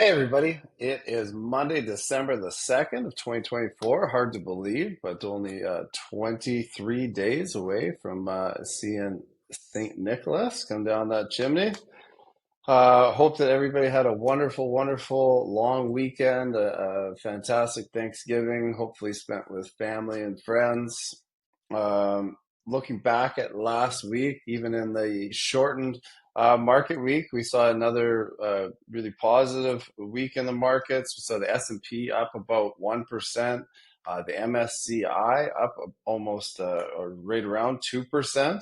Hey everybody, it is Monday, December the 2nd of 2024. Hard to believe, but only 23 days away from seeing St. Nicholas come down that chimney. Hope that everybody had a wonderful, wonderful long weekend, a fantastic Thanksgiving, hopefully spent with family and friends. Um, Looking back at last week, even in the shortened market week, we saw another really positive week in the markets. We saw the S&P up about 1%, the MSCI up almost or right around 2%.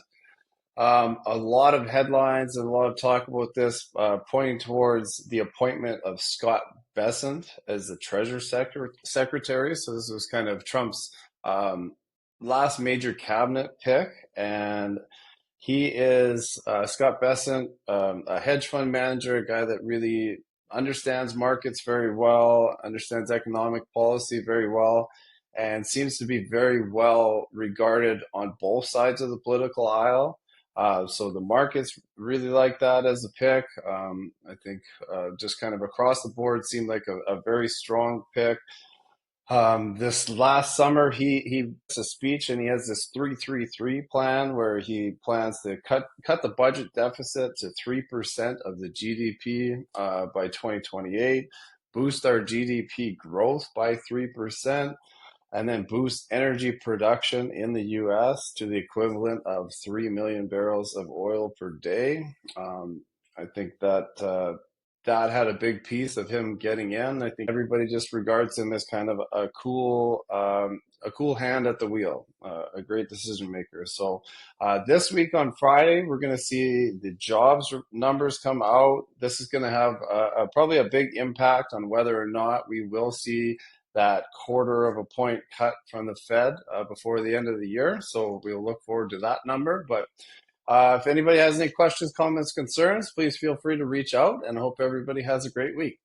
A lot of headlines and a lot of talk about this, pointing towards the appointment of Scott Bessent as the Secretary. So this was kind of Trump's last major cabinet pick, and he is Scott Bessent, a hedge fund manager, a guy that really understands markets very well, understands economic policy very well, and seems to be very well regarded on both sides of the political aisle. So the markets really like that as a pick. I think just kind of across the board seemed like a very strong pick. This last summer, he makes a speech and he has this 3-3-3 plan where he plans to cut the budget deficit to 3% of the GDP by 2028, boost our GDP growth by 3%, and then boost energy production in the US to the equivalent of 3 million barrels of oil per day. I think that had a big piece of him getting in. I think everybody just regards him as kind of a cool hand at the wheel, a great decision maker. So this week on Friday, we're going to see the jobs numbers come out. This is going to have probably a big impact on whether or not we will see that quarter of a point cut from the Fed before the end of the year. So we'll look forward to that number. But if anybody has any questions, comments, concerns, please feel free to reach out, and I hope everybody has a great week.